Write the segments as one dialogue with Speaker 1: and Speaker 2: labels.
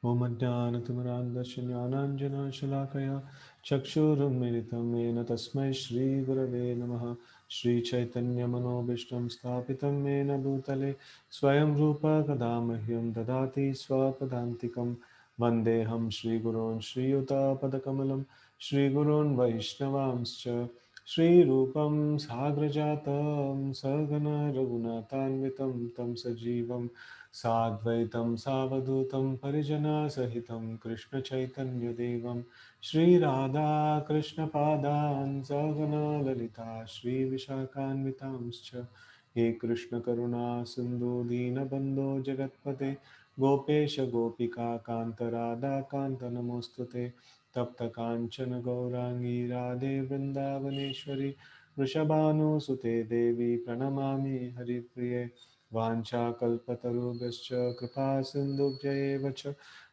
Speaker 1: Om Ajnanatimirandasya Jnananjana Shalakaya Chakshurunmilitam Yena Tasmai Shri Gurave Namaha Shri Chaitanya Manobishtam Sthapitam Yena Bhutale Swayam Rupa Kadamahyam Dadati Swapadantikam Vandeham Shri Gurun Shri Yuta Padakamalam Shri Gurun Vaishnavamscha Shri Rupam Sagrajatam Sagana Raghunatanvitam Tam Sajivam Sadvaitam Savadutam Parijana Sahitam Krishna Chaitanya Devam Shri Radha Krishna Padan Sagana Lalita Shri Vishakhanvitamscha He Krishna Karuna Sindhu Dina Bandho Jagatpate Gopesha Gopika Kanta Radha Kanta Namostute Tapta Kanchana Gaurangi Radhe Vrindavaneshwari Vrishabhanu Sute Devi Pranamami Hari Priye वाञ्छाकल्पतरुभ्यश्च कृपा सिन्धुभ्यैव च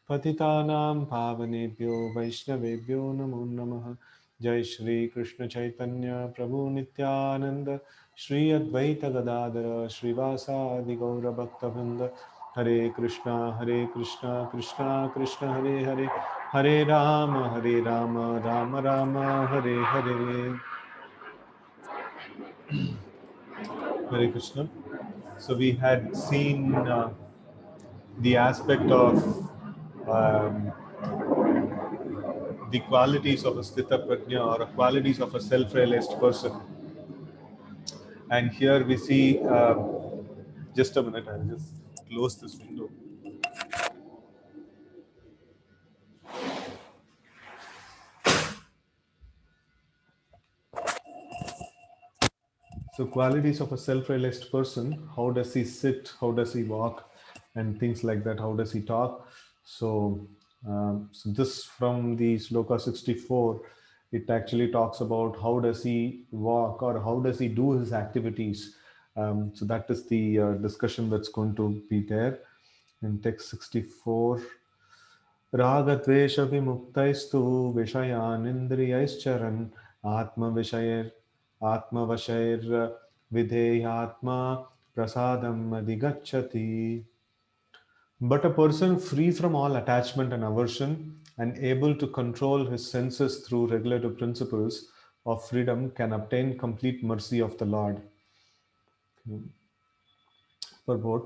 Speaker 1: पतितानां पावनेभ्यो वैष्णवेभ्यो नमो नमः जय श्री कृष्ण चैतन्य प्रभु नित्यानंद श्री अद्वैत गदाधर श्रीवासादि गौर भक्तवृंद हरे Krishna Krishna Krishna Hare Hare Hare Ram Ram Ram Hare Hare Hare Krishna. So we had seen the aspect of um, the qualities of a sthita prajna or qualities of a self-realized person. And here we see, just a minute, I'll just close this window. So qualities of a self-realized person, how does he sit, how does he walk, and things like that, how does he talk? So, so this from the Sloka 64, it actually talks about how does he walk or how does he do his activities. So that is the discussion that's going to be there in text 64. रागद्वेषविमुक्तैस्तु विषयानिन्द्रियैश्चरन् आत्मवशैर्विधेयात्मा प्रसादम् अधिगच्छति. But a person free from all attachment and aversion and able to control his senses through regulative principles of freedom can obtain complete mercy of the Lord. Purport.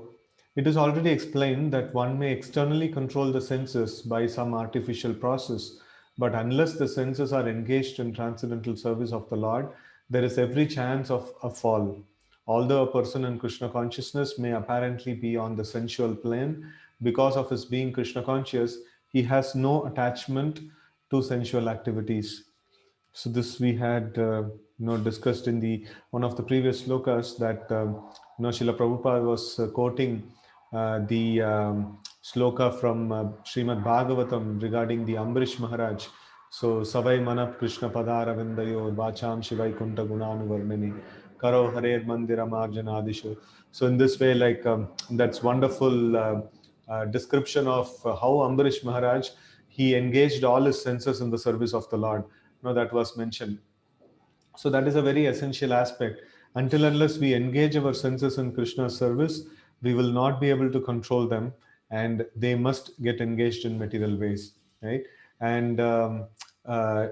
Speaker 1: It is already explained that one may externally control the senses by some artificial process, but unless the senses are engaged in transcendental service of the Lord, there is every chance of a fall. Although a person in Krishna consciousness may apparently be on the sensual plane, because of his being Krishna conscious, he has no attachment to sensual activities. So this we had discussed in the one of the previous slokas that Srila Prabhupada was quoting the sloka from Srimad Bhagavatam regarding the Ambarish Maharaj. So Savai Manap Krishna Padara Vindayo Vacham Shivai Kunta Gunanu Varnani Karo Hare Mandira Marjanadisho. So in this way, like that's wonderful description of how Ambarish Maharaj he engaged all his senses in the service of the Lord. That was mentioned. So that is a very essential aspect. Until unless we engage our senses in Krishna's service, we will not be able to control them, and they must get engaged in material ways, right? And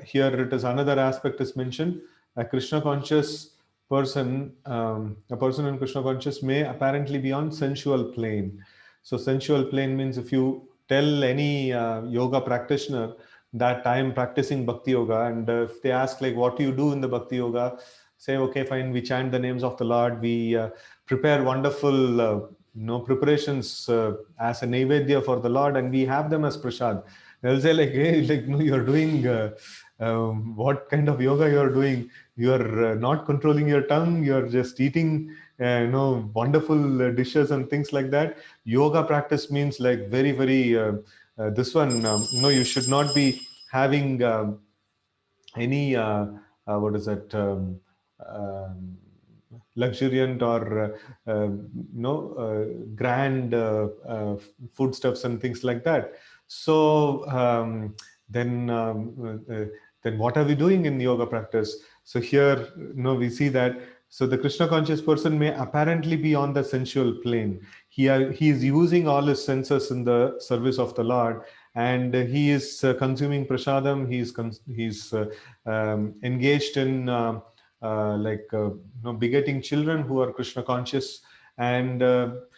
Speaker 1: here it is another aspect is mentioned. A Krishna conscious person, a person in Krishna conscious may apparently be on sensual plane. So sensual plane means if you tell any yoga practitioner that I am practicing bhakti yoga, and if they ask like what do you do in the bhakti yoga, say okay fine, we chant the names of the Lord, we prepare wonderful preparations as a naivedya for the Lord, and we have them as prasad. They'll say like, hey, like no, you're doing what kind of yoga you're doing? You're not controlling your tongue, you're just eating wonderful dishes and things like that. Yoga practice means like very very this one, you should not be having any what is it, luxuriant or grand foodstuffs and things like that. So then then what are we doing in yoga practice? So here we see that so the Krishna conscious person may apparently be on the sensual plane. he is using all his senses in the service of the Lord, and he is consuming prasadam. He's engaged in begetting children who are Krishna conscious, and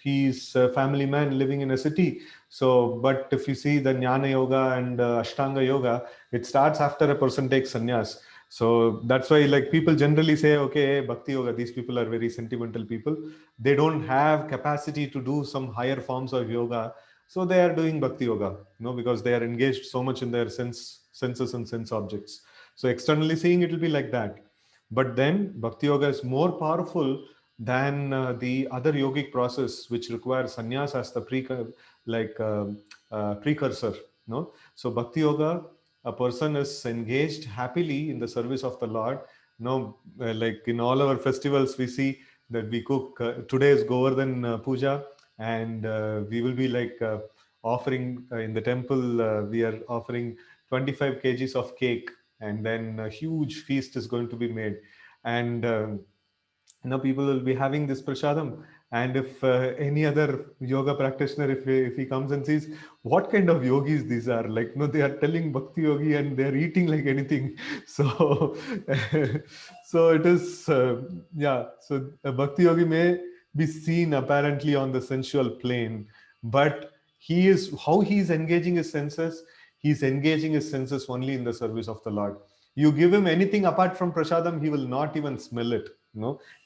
Speaker 1: he's a family man living in a city. So, but if you see the Jnana Yoga and Ashtanga Yoga, it starts after a person takes sannyas. So that's why, like, people generally say, okay, Bhakti Yoga, these people are very sentimental people. They don't have capacity to do some higher forms of yoga. So they are doing Bhakti Yoga, because they are engaged so much in their senses and sense objects. So externally seeing, it will be like that. But then Bhakti Yoga is more powerful than the other yogic process, which requires sannyas as the precursor. No, so Bhakti Yoga, a person is engaged happily in the service of the Lord. Like in all our festivals, we see that we cook. Today is Govardhan Puja, and we will be offering in the temple. We are offering 25 kgs of cake, and then a huge feast is going to be made, and people will be having this prasadam. And if any other yoga practitioner, if he comes and sees what kind of yogis these are, like, they are telling bhakti yogi and they are eating like anything. So so it is yeah, so a bhakti yogi may be seen apparently on the sensual plane, but he is engaging his senses. He's engaging his senses only in the service of the Lord. You give him anything apart from prasadam, he will not even smell it.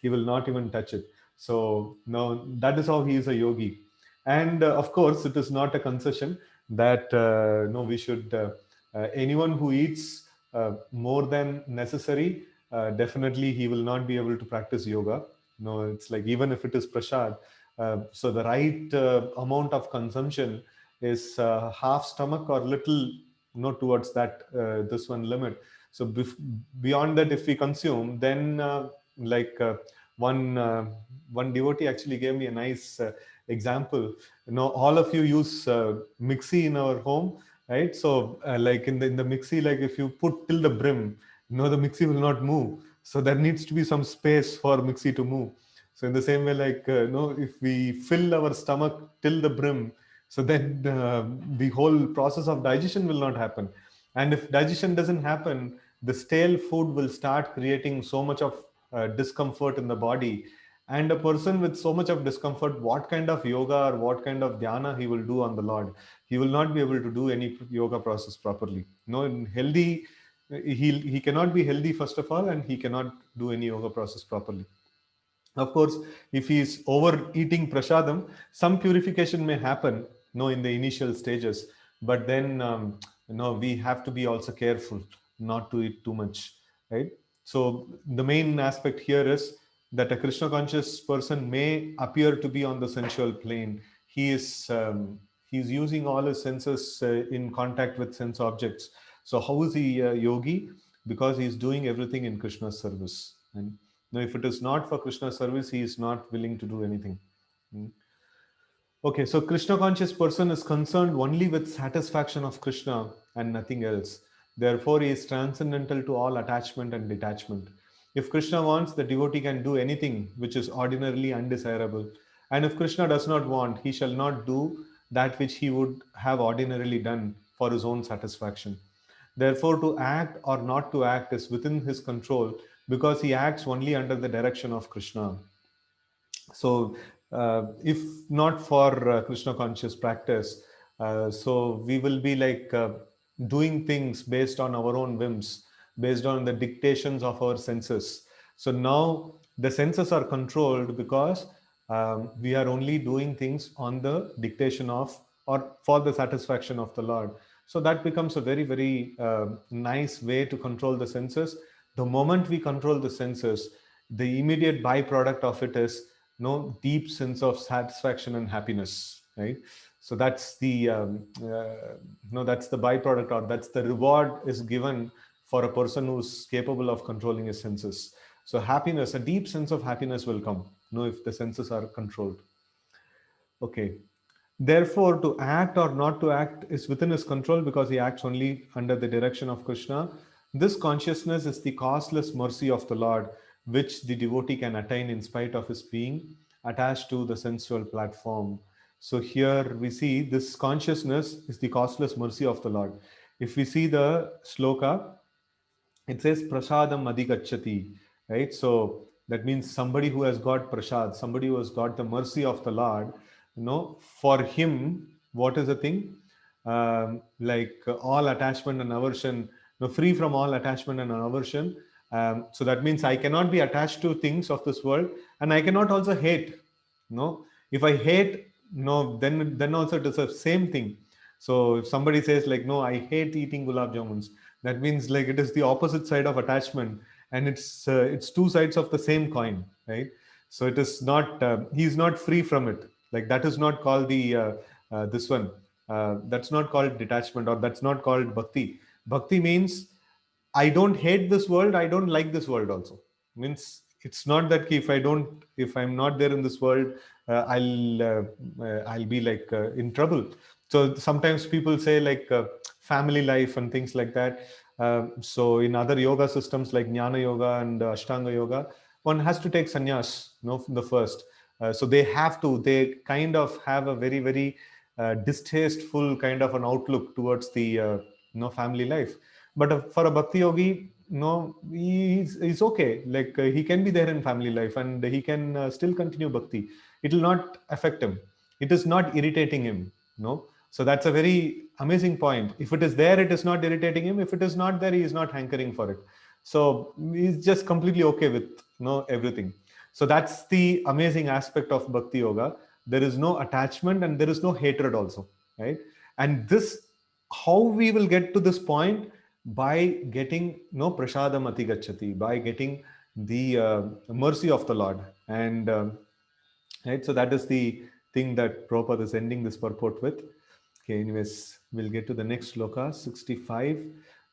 Speaker 1: He will not even touch it. So no, that is how he is a yogi. And of course, it is not a concession that no, we should anyone who eats more than necessary, definitely he will not be able to practice yoga. No, it's like, even if it is prasad, so the right amount of consumption is half stomach or little, towards that this one limit. So beyond that, if we consume, then like one one devotee actually gave me a nice example. All of you use mixie in our home, right? So like in the mixie, like if you put till the brim, the mixie will not move. So there needs to be some space for mixie to move. So in the same way, like if we fill our stomach till the brim, so then the whole process of digestion will not happen. And if digestion doesn't happen, the stale food will start creating so much of discomfort in the body. And a person with so much of discomfort, what kind of yoga or what kind of dhyana he will do on the Lord? He will not be able to do any yoga process properly. In healthy, he cannot be healthy, first of all, and he cannot do any yoga process properly. Of course, if he is overeating prasadam, some purification may happen, in the initial stages. But then, we have to be also careful not to eat too much, right? So the main aspect here is that a Krishna conscious person may appear to be on the sensual plane. He's using all his senses in contact with sense objects. So how is he a yogi? Because he's doing everything in Krishna's service. And now, if it is not for Krishna service, he is not willing to do anything. Mm. Okay, so Krishna conscious person is concerned only with satisfaction of Krishna and nothing else. Therefore, he is transcendental to all attachment and detachment. If Krishna wants, the devotee can do anything which is ordinarily undesirable. And if Krishna does not want, he shall not do that which he would have ordinarily done for his own satisfaction. Therefore, to act or not to act is within his control, because he acts only under the direction of Krishna. So, if not for Krishna conscious practice, so we will be like doing things based on our own whims, based on the dictations of our senses. So now the senses are controlled because we are only doing things on the dictation of, or for the satisfaction of the Lord. So that becomes a very, very nice way to control the senses. The moment we control the senses, the immediate byproduct of it is deep sense of satisfaction and happiness, right? So that's the that's the byproduct, or that's the reward is given for a person who's capable of controlling his senses. So happiness, a deep sense of happiness will come, if the senses are controlled. Okay. Therefore, to act or not to act is within his control, because he acts only under the direction of Krishna. This consciousness is the causeless mercy of the Lord, which the devotee can attain in spite of his being. attached to the sensual platform. So here we see this consciousness is the costless mercy of the Lord. If we see the sloka, it says prasadam adhikachati, right? So that means somebody who has got prasad, somebody who has got the mercy of the Lord, for him, what is the thing? All attachment and aversion, free from all attachment and aversion. So that means I cannot be attached to things of this world, and I cannot also hate. No, if I hate, no, then also it is the same thing. So if somebody says like, no, I hate eating gulab jamuns, that means like it is the opposite side of attachment, and it's two sides of the same coin, right? So it is not he is not free from it. Like that is not called the this one. That's not called detachment, or that's not called bhakti. Bhakti means I don't hate this world, I don't like this world also. Means it's not that if I'm not there in this world, I'll be like in trouble. So sometimes people say like family life and things like that. So in other yoga systems like Jnana Yoga and Ashtanga Yoga, one has to take sannyas, from the first. So they kind of have a very, very distasteful kind of an outlook towards the family life. But for a bhakti yogi, no, he's okay. Like he can be there in family life, and he can still continue bhakti. It will not affect him. It is not irritating him. No. So that's a very amazing point. If it is there, it is not irritating him. If it is not there, he is not hankering for it. So he's just completely okay with everything. So that's the amazing aspect of bhakti yoga. There is no attachment and there is no hatred also, right? And this, how we will get to this point, by getting prasadam atigachati, by getting the mercy of the Lord. And right, so that is the thing that Prabhupada is ending this purport with. Okay, anyways, we'll get to the next sloka, 65.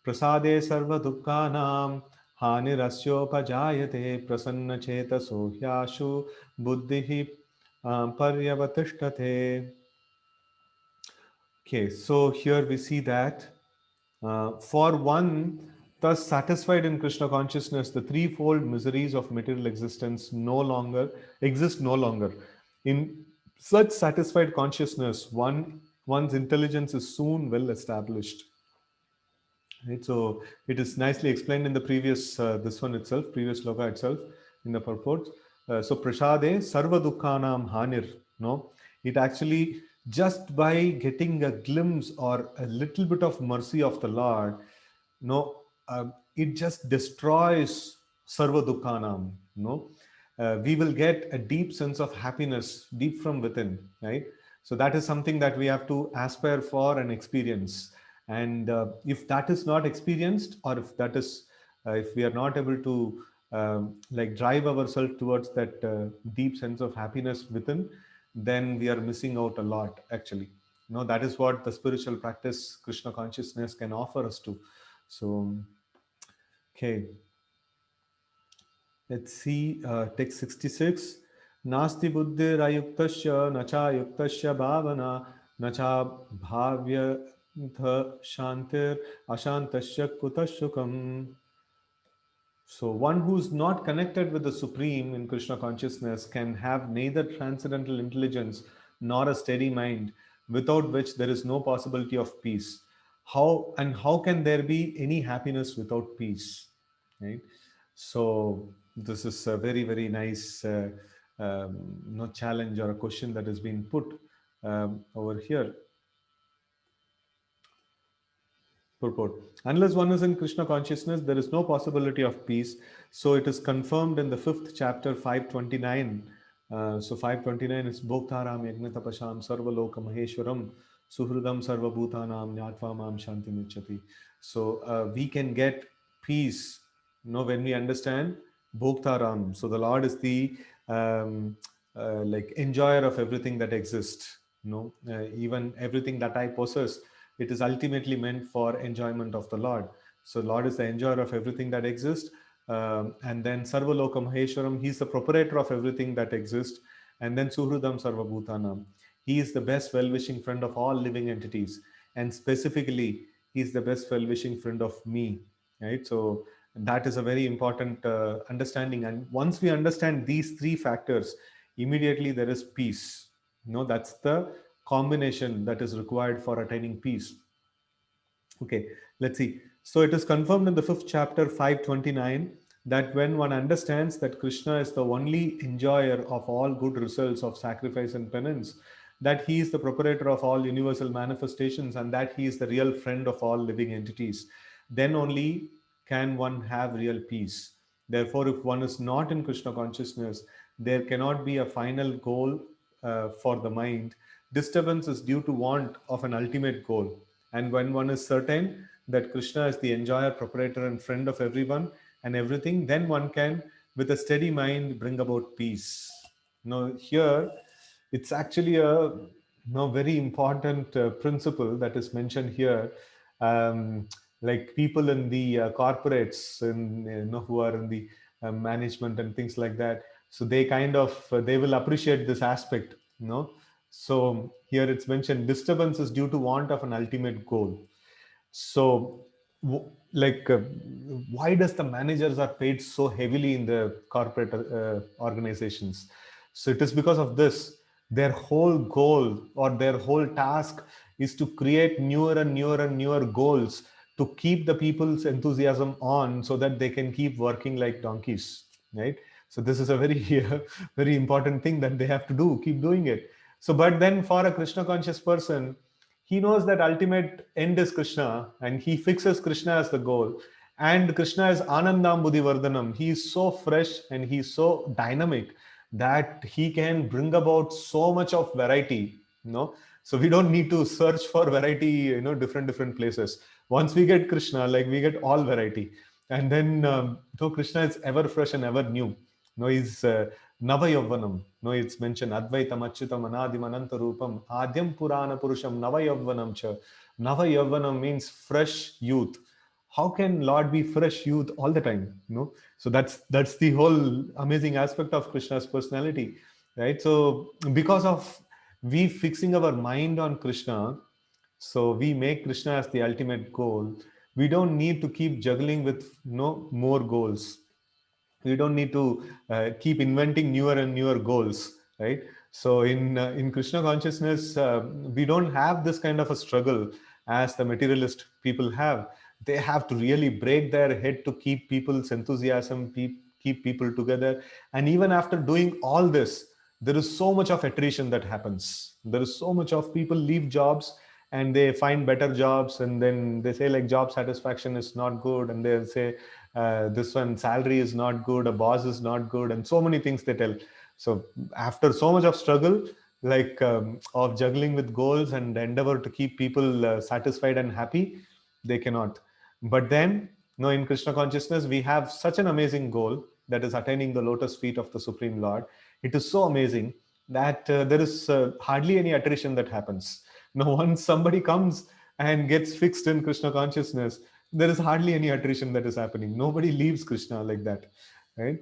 Speaker 1: Prasade sarva dukkhanam hanirasyopajayate prasanna chetaso hyashu buddhihi paryavatishtate. Okay, so here we see that for one, thus satisfied in Krishna consciousness, the threefold miseries of material existence no longer. In such satisfied consciousness, one's intelligence is soon well established. Right? So it is nicely explained in the previous previous sloka itself, in the purport. So prasade sarva dukkhanam hanir. No, it actually, just by getting a glimpse or a little bit of mercy of the Lord, no, it just destroys sarva dukkhanam. No, we will get a deep sense of happiness deep from within, right? So that is something that we have to aspire for and experience. And if that is not experienced, or if we are not able to like drive ourselves towards that deep sense of happiness within, then we are missing out a lot, actually. That is what the spiritual practice Krishna consciousness can offer us to. So okay, let's see text 66. Nasti buddhir ayuktasya nacha yuktasya bhavana nacha bhavya shantir ashantasya kutashukam. So one who's not connected with the Supreme in Krishna consciousness can have neither transcendental intelligence nor a steady mind, without which there is no possibility of peace. How can there be any happiness without peace? Right? So this is a very, very nice challenge or a question that has been put over here. Purport. Unless one is in Krishna consciousness, there is no possibility of peace. So it is confirmed in the fifth chapter, 529. So 529 is Bhoktaram Yagnatapasham Sarvaloka Maheshwaram Suhridam Sarvabhutanam Nyatva Mam Shanti Nichati. So we can get peace, when we understand Bhoktaram. So the Lord is the like enjoyer of everything that exists. Even everything that I possess, it is ultimately meant for enjoyment of the Lord. So Lord is the enjoyer of everything that exists. And then Sarvaloka Maheshwaram, he's the proprietor of everything that exists. And then Suhrudam Sarvabhutanam, he is the best well-wishing friend of all living entities. And specifically, he's the best well-wishing friend of me. Right? So that is a very important understanding. And once we understand these three factors, immediately there is peace. That's the combination that is required for attaining peace. Okay, let's see. So it is confirmed in the fifth chapter, 529, that when one understands that Krishna is the only enjoyer of all good results of sacrifice and penance, that he is the proprietor of all universal manifestations, and that he is the real friend of all living entities, then only can one have real peace. Therefore, if one is not in Krishna consciousness, there cannot be a final goal for the mind. Disturbance is due to want of an ultimate goal. And when one is certain that Krishna is the enjoyer, proprietor, and friend of everyone and everything, then one can, with a steady mind, bring about peace. Now, here it's actually a very important principle that is mentioned here. Um, like people in the corporates and who are in the management and things like that, so they kind of they will appreciate this aspect. So here it's mentioned disturbance is due to want of an ultimate goal. So, like, why does the managers are paid so heavily in the corporate organizations? So it is because of this. Their whole goal or their whole task is to create newer and newer and newer goals to keep the people's enthusiasm on, so that they can keep working like donkeys, right? So this is a very very important thing that they have to do, keep doing it. So, but then for a Krishna conscious person, he knows that ultimate end is Krishna, and he fixes Krishna as the goal. And Krishna is Anandam Buddhi Vardhanam. He is so fresh and he's so dynamic that he can bring about so much of variety. So we don't need to search for variety, different places. Once we get Krishna, like, we get all variety. And then, though Krishna is ever fresh and ever new. He's Nava Yavvanam. It's mentioned Advaitam Achyutam Anadim Ananta Rupam Adyam Purana Purusham Nava Yavvanam Cha. Nava Yavvanam means fresh youth. How can Lord be fresh youth all the time? So that's the whole amazing aspect of Krishna's personality, right? So because of we fixing our mind on Krishna, so we make Krishna as the ultimate goal. We don't need to keep juggling with more goals. We don't need to keep inventing newer and newer goals, right? So in Krishna consciousness, we don't have this kind of a struggle as the materialist people have. They have to really break their head to keep people's enthusiasm, keep people together. And even after doing all this, there is so much of attrition that happens. There is so much of people leave jobs and they find better jobs, and then they say like job satisfaction is not good, and they say this one salary is not good, a boss is not good, and so many things they tell. So after so much of struggle, like, of juggling with goals and endeavor to keep people satisfied and happy, they cannot. But then, in Krishna consciousness, we have such an amazing goal, that is attaining the lotus feet of the Supreme Lord. It is so amazing that there is hardly any attrition that happens. Now, once somebody comes and gets fixed in Krishna consciousness, there is hardly any attrition that is happening. Nobody leaves Krishna like that, right?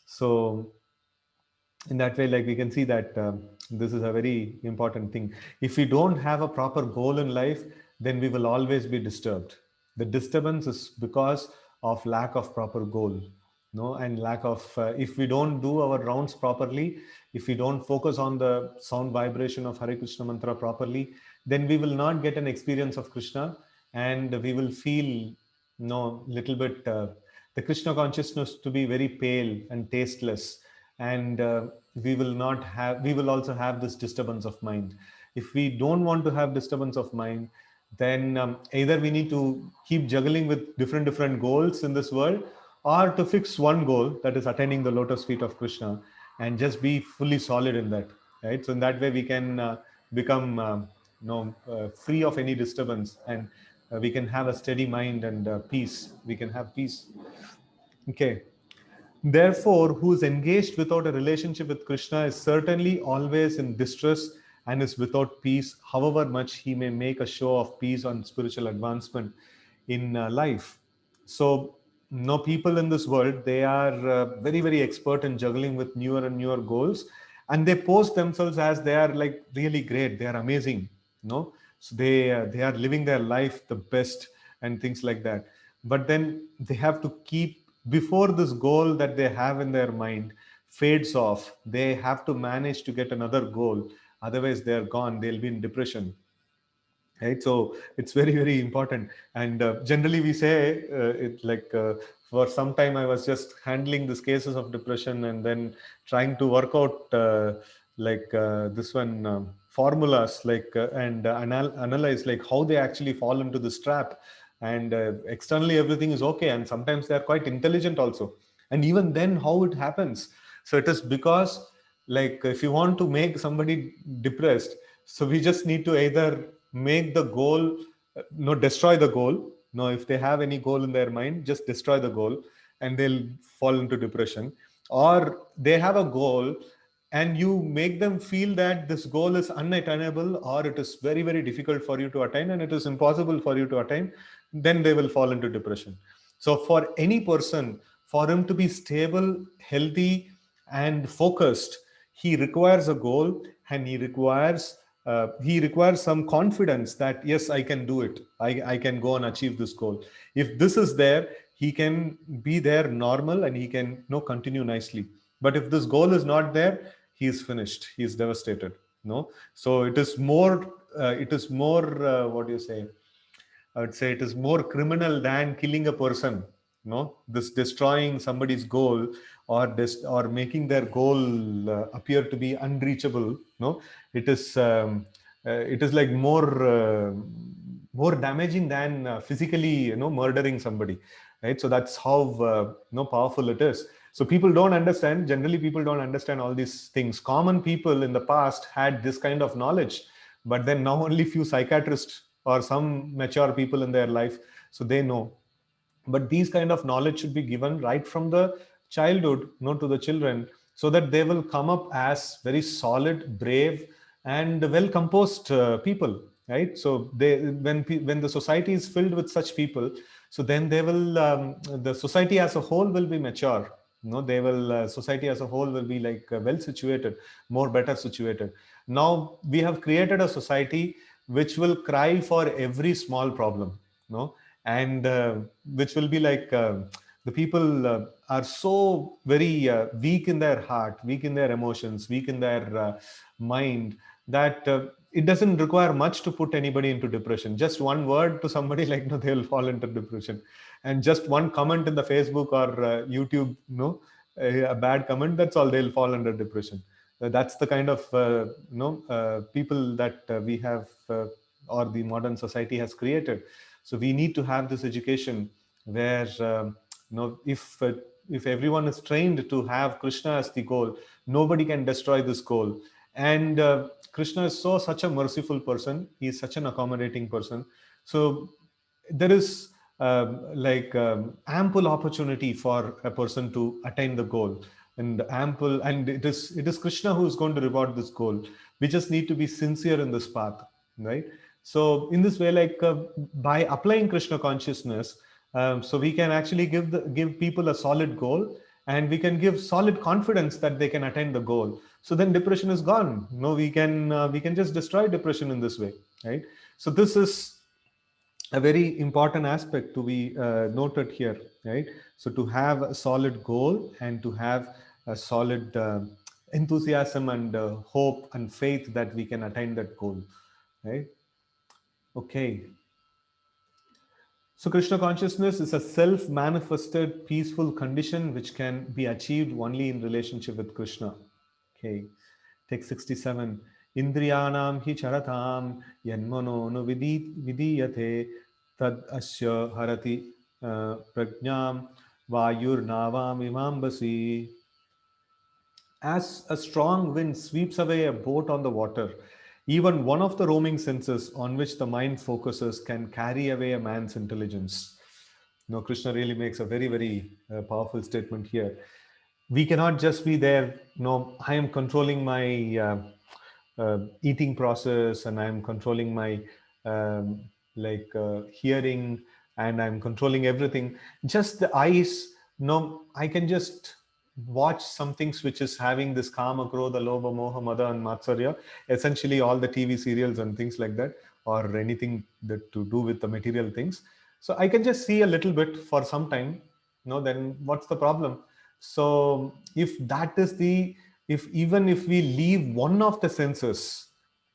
Speaker 1: So in that way, like, we can see that this is a very important thing. If we don't have a proper goal in life, then we will always be disturbed. The disturbance is because of lack of proper goal, no, and lack of if we don't do our rounds properly, if we don't focus on the sound vibration of Hare Krishna mantra properly, then we will not get an experience of Krishna, and we will feel little bit the Krishna consciousness to be very pale and tasteless, and we will also have this disturbance of mind. If we don't want to have disturbance of mind, then either we need to keep juggling with different goals in this world, or to fix one goal, that is attaining the lotus feet of Krishna, and just be fully solid in that, right? So in that way we can become free of any disturbance, and we can have a steady mind and peace. We can have peace. Okay. Therefore, who is engaged without a relationship with Krishna is certainly always in distress and is without peace, however much he may make a show of peace on spiritual advancement in life. So, no, people in this world, they are very, very expert in juggling with newer and newer goals, and they pose themselves as they are like really great, they are amazing, so they are living their life the best and things like that. But then they have to keep before this goal that they have in their mind, fades off, they have to manage to get another goal. Otherwise, they're gone. They'll be in depression, right? So it's very important. And generally we say it like for some time I was just handling these cases of depression and then trying to work out this one formulas and analyze like how they actually fall into this trap. And externally everything is okay, and sometimes they are quite intelligent also, and even then how it happens. So it is because, like, if you want to make somebody depressed, so we just need to either make the goal, no, destroy the goal. No, if they have any goal in their mind, just destroy the goal and they'll fall into depression. Or they have a goal and you make them feel that this goal is unattainable, or it is very difficult for you to attain and it is impossible for you to attain, then they will fall into depression. So for any person, for him to be stable, healthy and focused, he requires a goal, and he requires some confidence that yes, I can do it. I can go and achieve this goal. If this is there, he can be there normal and he can, continue nicely. But if this goal is not there, he is finished. He is devastated. No, so it is more what do you say? I would say it is more criminal than killing a person. No, this destroying somebody's goal, or making their goal appear to be unreachable. No, it is it is like more damaging than physically, murdering somebody, right? So that's how powerful it is. So people don't understand. Generally, people don't understand all these things. Common people in the past had this kind of knowledge, but then now only few psychiatrists or some mature people in their life, so they know. But these kind of knowledge should be given right from the childhood, to the children, so that they will come up as very solid, brave and well composed people, right? So when the society is filled with such people, so then they will the society as a whole will be mature. They will Society as a whole will be like well situated, more better situated. Now we have created a society which will cry for every small problem, no and which will be like the people are so very weak in their heart, weak in their emotions, weak in their mind, that it doesn't require much to put anybody into depression. Just one word to somebody, like, no, they'll fall into depression. And just one comment in the Facebook or YouTube, a bad comment, that's all, they'll fall under depression. That's the kind of people that we have or the modern society has created. So we need to have this education where if everyone is trained to have Krishna as the goal, nobody can destroy this goal. And Krishna is such a merciful person. He is such an accommodating person. So there is ample opportunity for a person to attain the goal, and it is Krishna who is going to reward this goal. We just need to be sincere in this path, right? So in this way, like by applying Krishna consciousness, so we can actually give people a solid goal, and we can give solid confidence that they can attain the goal. So then depression is gone. No, we can just destroy depression in this way, right? So this is a very important aspect to be noted here, right? So to have a solid goal and to have a solid enthusiasm and hope and faith that we can attain that goal, right? Okay. So Krishna consciousness is a self-manifested peaceful condition which can be achieved only in relationship with Krishna. Okay. Text 67. Indriyanam hi charatam yanmano nu vidiyate tad asya harati prajnam vayur navam imambasi. As a strong wind sweeps away a boat on the water, even one of the roaming senses on which the mind focuses can carry away a man's intelligence. Krishna really makes a very powerful statement here. We cannot just be there, I am controlling my eating process, and I'm controlling my hearing, and I'm controlling everything. Just the eyes, I can just watch some things which is having this kama, krodha, lobha, moha, mada, and matsarya, essentially all the TV serials and things like that, or anything that to do with the material things. So I can just see a little bit for some time. Then what's the problem? So if that is the, if even if we leave one of the senses,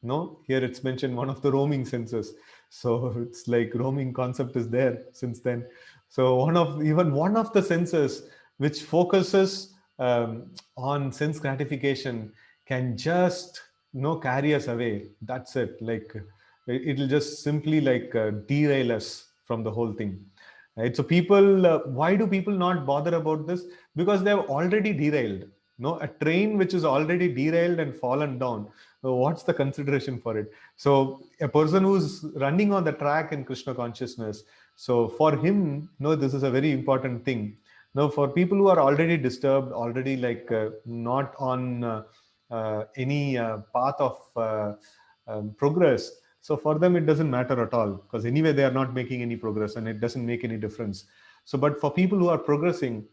Speaker 1: no, here it's mentioned one of the roaming senses. So it's like roaming concept is there since then. So even one of the senses which focuses on sense gratification can just, carry us away. That's it. Like it'll just simply like derail us from the whole thing. Right? So people, why do people not bother about this? Because they have already derailed. No, a train which is already derailed and fallen down. What's the consideration for it? So a person who's running on the track in Krishna consciousness. So for him, no, this is a very important thing. Now, for people who are already disturbed, already like not on any path of progress, so for them, it doesn't matter at all because anyway, they are not making any progress and it doesn't make any difference. So, but for people who are progressing,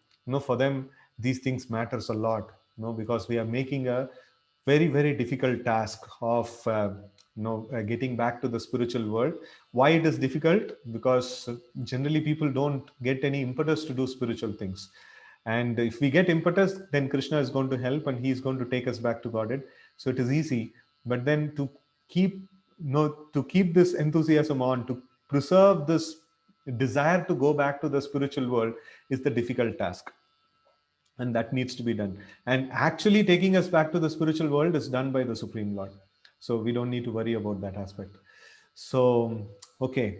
Speaker 1: for them, these things matters a lot, because we are making a very, very difficult task of, getting back to the spiritual world. Why it is difficult? Because generally people don't get any impetus to do spiritual things. And if we get impetus, then Krishna is going to help and he is going to take us back to Godhead. So it is easy. But then keep, to keep this enthusiasm on, to preserve this desire to go back to the spiritual world is the difficult task. And that needs to be done. And actually taking us back to the spiritual world is done by the Supreme Lord. So we don't need to worry about that aspect. So, okay.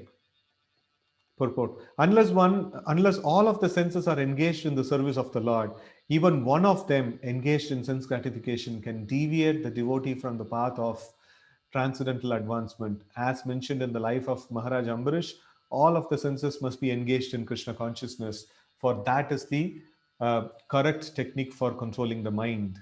Speaker 1: Purport. Unless all of the senses are engaged in the service of the Lord, even one of them engaged in sense gratification can deviate the devotee from the path of transcendental advancement. As mentioned in the life of Maharaj Ambarish, all of the senses must be engaged in Krishna consciousness, for that is the correct technique for controlling the mind.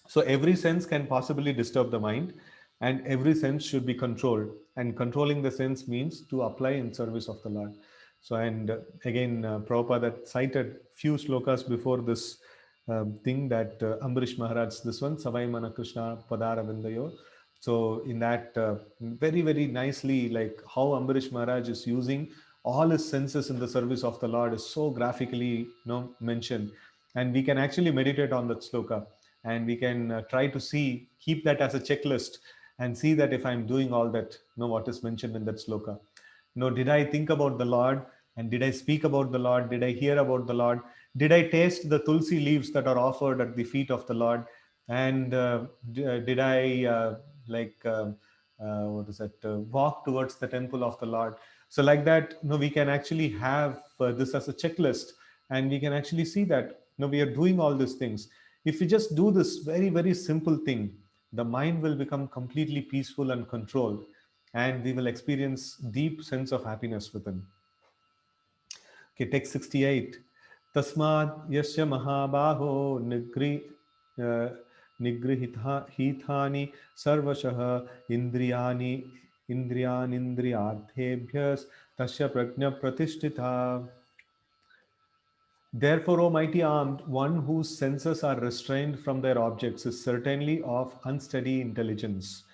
Speaker 1: So every sense can possibly disturb the mind, and every sense should be controlled. And controlling the sense means to apply in service of the Lord. So, and again, Prabhupada cited few slokas before this thing that Ambarish Maharaj, this one, Savai Mana Krishna Padara Vindayo. So, in that, very, very nicely, like how Ambarish Maharaj is using all his senses in the service of the Lord is so graphically, mentioned. And we can actually meditate on that sloka, and we can try to keep that as a checklist and see that if I'm doing all that, what is mentioned in that sloka. Did I think about the Lord, and did I speak about the Lord? Did I hear about the Lord? Did I taste the tulsi leaves that are offered at the feet of the Lord? And did I like what is that? Walk towards the temple of the Lord? So like that, we can actually have this as a checklist, and we can actually see that we are doing all these things. If we just do this very, very simple thing, the mind will become completely peaceful and controlled, and we will experience deep sense of happiness within. Okay, text 68. Tasmad yasya mahabaho uh, nigrihithani sarvashah indriyani indriyanindriyarthebhyas tasya prajna pratishtita. Therefore, O mighty armed, one whose senses are restrained from their objects is certainly of unsteady intelligence.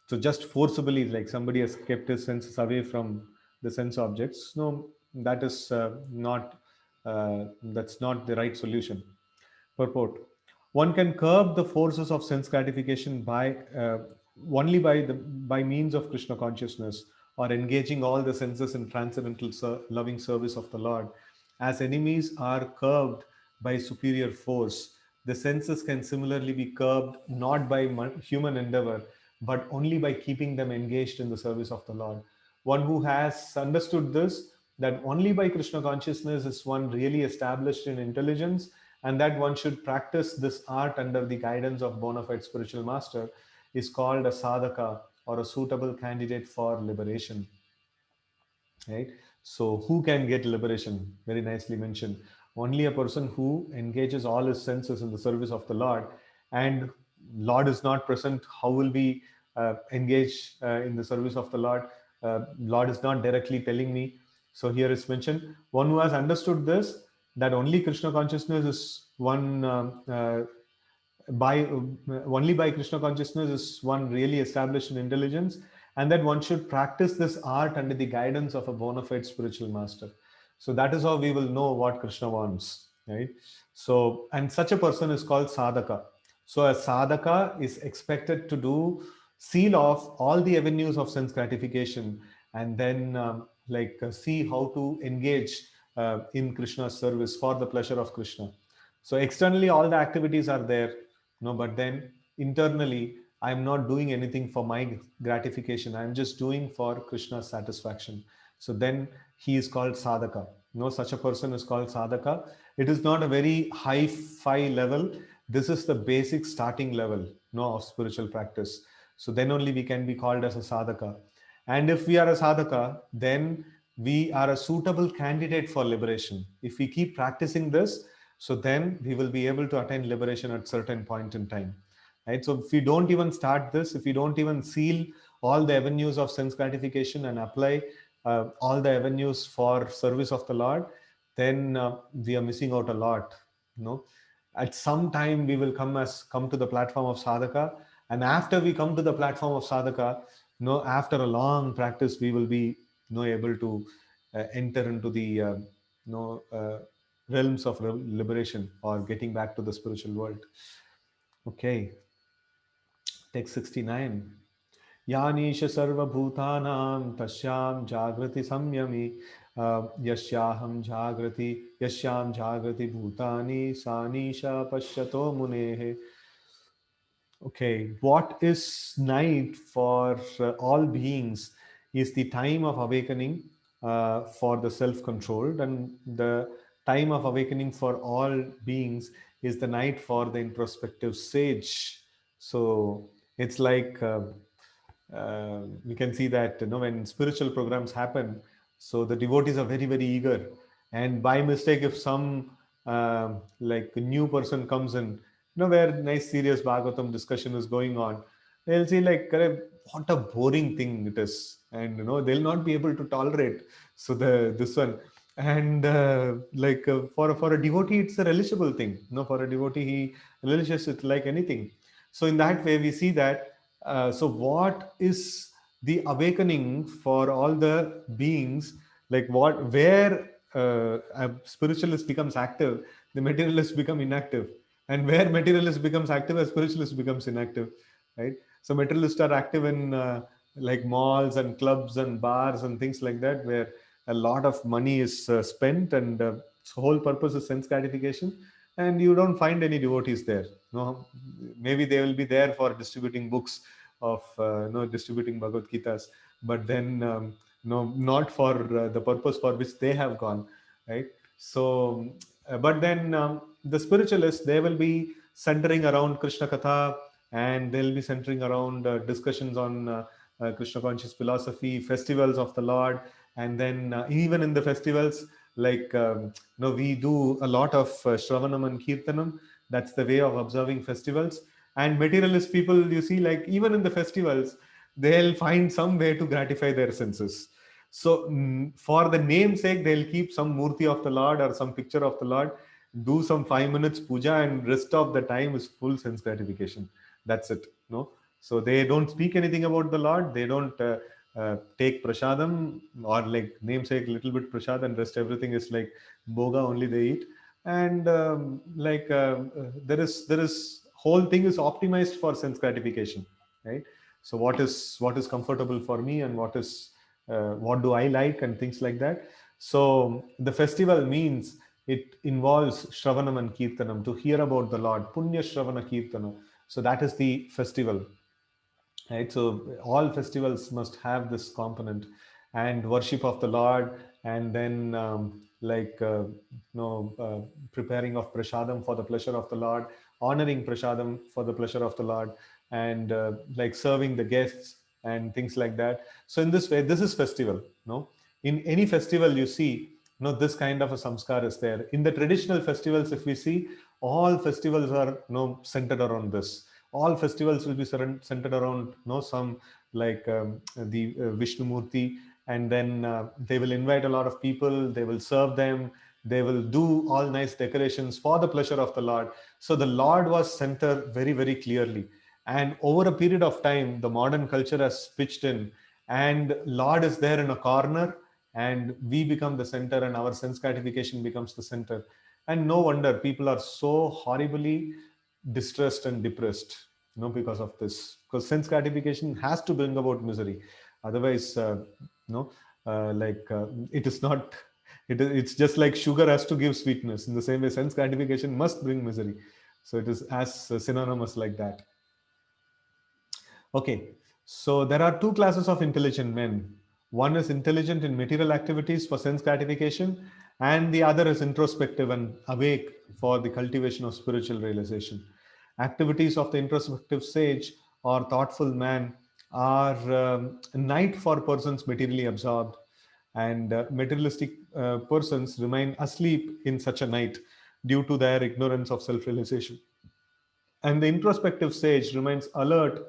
Speaker 1: So, just forcibly, like somebody has kept his senses away from the sense objects. No, that is that's not the right solution. Purport: one can curb the forces of sense gratification by only by means of Krishna consciousness, or engaging all the senses in transcendental loving service of the Lord. As enemies are curbed by superior force, the senses can similarly be curbed not by human endeavor, but only by keeping them engaged in the service of the Lord. One who has understood this, that only by Krishna consciousness is one really established in intelligence, and that one should practice this art under the guidance of bona fide spiritual master, is called a sadhaka, or a suitable candidate for liberation. Right? So who can get liberation? Very nicely mentioned. Only a person who engages all his senses in the service of the Lord. And Lord is not present, how will we engage in the service of the Lord? Lord is not directly telling me. So here is mentioned, one who has understood this, that only Krishna consciousness is one by only by Krishna consciousness is one really established in intelligence, and that one should practice this art under the guidance of a bona fide spiritual master. So that is how we will know what Krishna wants. right? So, and such a person is called sadhaka. So a sadhaka is expected to do seal off all the avenues of sense gratification, and then see how to engage in Krishna's service for the pleasure of Krishna. So externally all the activities are there, no, but then internally I'm not doing anything for my gratification, I'm just doing for Krishna's satisfaction. So then he is called sadhaka. No, such a person is called sadhaka. It is not a very high fi level. This is the basic starting level, no, of spiritual practice. So then only we can be called as a sadhaka. And if we are a sadhaka, then we are a suitable candidate for liberation. If we keep practicing this, so then we will be able to attain liberation at certain point in time, right? So if we don't even start this, if we don't even seal all the avenues of sense gratification and apply all the avenues for service of the Lord, then we are missing out a lot, you know. At some time we will come to the platform of sadhaka, and after we come to the platform of sadhaka, after a long practice, we will be able to enter into the realms of liberation, or getting back to the spiritual world. Okay, text 69. Yanish सर्वभूतानां तस्यां जागृति संयमी यस्याहं जागृति यस्यां जागृति भूतानि सानीशा पश्यतो मुनेः. Okay, what is night for all beings is the time of awakening for the self-controlled, and the time of awakening for all beings is the night for the introspective sage. So it's like we can see that when spiritual programs happen, so the devotees are very very eager, and by mistake if some like a new person comes in, where nice serious Bhagavatam discussion is going on, they'll see like, "Correct, what a boring thing it is," and they'll not be able to tolerate. So the this one, and for a devotee it's a relishable thing. For a devotee, he relishes it like anything. So in that way we see that so what is the awakening for all the beings, like where a spiritualist becomes active, the materialist become inactive, and where materialist becomes active, a spiritualist becomes inactive, right? So materialists are active in like malls and clubs and bars and things like that, where a lot of money is spent, and whole purpose is sense gratification, and you don't find any devotees there. No, maybe they will be there for distributing books of distributing Bhagavad Gitas, but then no, not for the purpose for which they have gone, right? So but then the spiritualists, they will be centering around Krishna Katha, and they'll be centering around discussions on Krishna conscious philosophy, festivals of the Lord, and then even in the festivals, like we do a lot of Shravanam and Kirtanam. That's the way of observing festivals. And materialist people, you see, like even in the festivals, they'll find some way to gratify their senses. So for the namesake, they'll keep some murti of the Lord or some picture of the Lord, do some 5 minutes puja, and rest of the time is full sense gratification. That's it. No, so they don't speak anything about the Lord. They don't take prasadam, or like namesake little bit prasad, and rest everything is like boga only they eat. And there is whole thing is optimized for sense gratification, right? So what is comfortable for me, and what do I like, and things like that. So the festival means it involves Shravanam and Kirtanam, to hear about the Lord, Punya Shravana Kirtana. So that is the festival, right? So all festivals must have this component, and worship of the Lord, and then preparing of prasadam for the pleasure of the Lord, honoring prasadam for the pleasure of the Lord, and like serving the guests and things like that. So in this way, this is festival. No, in any festival you see, this kind of a samskar is there. In the traditional festivals, if we see, all festivals are centered around this. All festivals will be centered around some like the Vishnu Murti, and then they will invite a lot of people, they will serve them, they will do all nice decorations for the pleasure of the Lord. So the Lord was center very very clearly, and over a period of time the modern culture has pitched in, and Lord is there in a corner, and we become the center, and our sense gratification becomes the center. And no wonder people are so horribly distressed and depressed, because of this. Because sense gratification has to bring about misery. Otherwise, no, like it is not. It's just like sugar has to give sweetness. In the same way, sense gratification must bring misery. So it is as synonymous like that. Okay, so there are two classes of intelligent men. One is intelligent in material activities for sense gratification, and the other is introspective and awake for the cultivation of spiritual realization. Activities of the introspective sage or thoughtful man are night for persons materially absorbed, and materialistic persons remain asleep in such a night due to their ignorance of self realization. And the introspective sage remains alert